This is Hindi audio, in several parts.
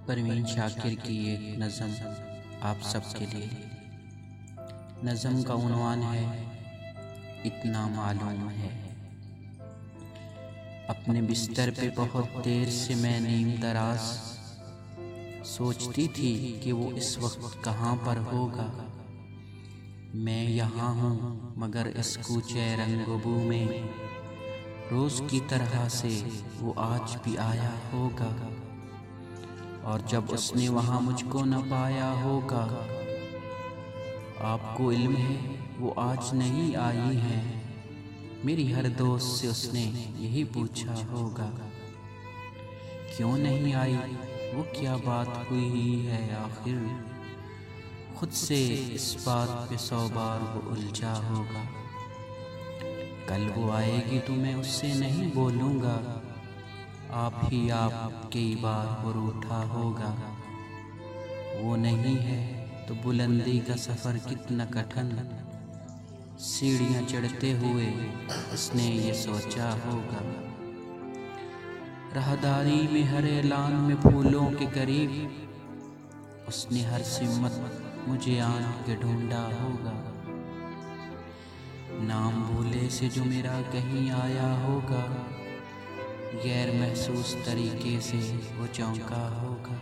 परवीन शाकिर की एक नज़म आप सबके लिए। नज़म का उन्वान है इतना मालूम है। अपने बिस्तर पे बहुत देर से मैं नीम दराज सोचती थी कि वो इस वक्त कहाँ पर होगा। मैं यहाँ हूँ मगर इस कूचे रंगबू में रोज़ की तरह से वो आज भी आया होगा। और जब उसने वहाँ मुझको न पाया होगा, आपको इल्म है वो आज नहीं आई है। मेरी हर दोस्त से उसने यही पूछा होगा, क्यों नहीं आई, वो क्या बात हुई है आखिर। खुद से इस बात पे 100 बार वो उलझा होगा। कल वो आएगी तो मैं उससे नहीं बोलूँगा, आप ही आप कई बार वो रूठा होगा। वो नहीं है तो बुलंदी का सफ़र कितना कठिन, सीढ़ियाँ चढ़ते हुए उसने ये सोचा होगा। राहदारी में हर ऐलान में फूलों के करीब उसने हर सिमत मुझे आन के ढूंढा होगा। नाम भूले से जो मेरा कहीं आया होगा, गैर महसूस तरीके से वो चौंका होगा।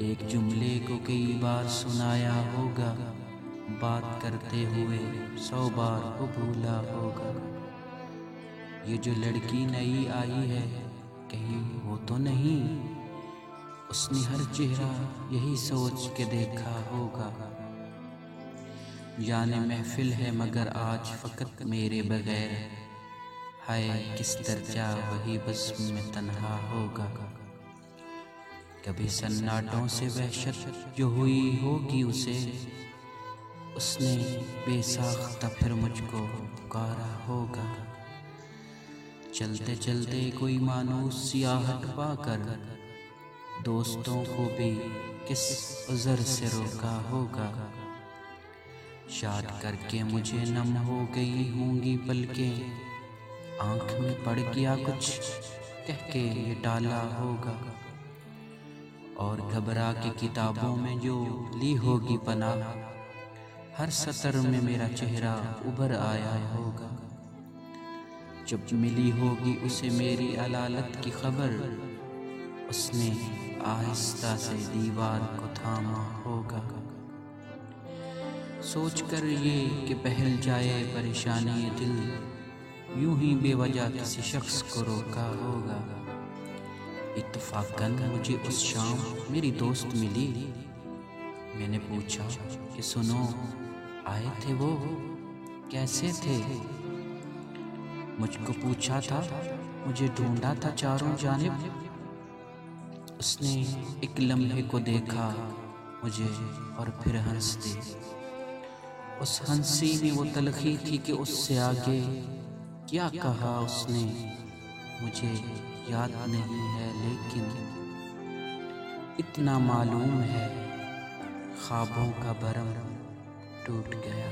एक जुमले को कई बार सुनाया होगा, बात करते हुए 100 बार वो भूला होगा। ये जो लड़की नई आई है कहीं वो तो नहीं, उसने हर चेहरा यही सोच के देखा होगा। जाने महफिल है मगर आज फ़कत मेरे बगैर, हाय किस दर्जा वही बस में तन्हा होगा। कभी सन्नाटों से वहशत जो हुई होगी उसे, उसने बेसाख्ता फिर मुझको पुकारा होगा। चलते चलते कोई मानूस सियाहट पाकर दोस्तों को भी किस उज़र से रोका होगा। याद करके मुझे नम हो गई होंगी पलकें, आँख में पड़ गया कुछ कह के ये टाला होगा। और घबरा के किताबों में जो ली होगी पनाह, हर सतर में मेरा चेहरा उभर आया होगा। जब मिली होगी उसे मेरी अलालत की खबर, उसने आहिस्ता से दीवार को थामा होगा। सोच कर ये कि बहल जाए परेशानी दिल, यूं ही बेवजह किसी शख्स को रोका होगा। इत्तफाकन मुझे उस शाम मेरी दोस्त मिली। मैंने पूछा कि सुनो, आए थे वो, कैसे थे। मुझको पूछा था, मुझे ढूंढा था चारों जानिब। उसने एक लम्हे को देखा मुझे और फिर हंस दी। उस हंसी में वो तलखी थी कि उससे आगे क्या कहा उसने मुझे याद नहीं है, लेकिन इतना मालूम है ख्वाबों का भरम टूट गया।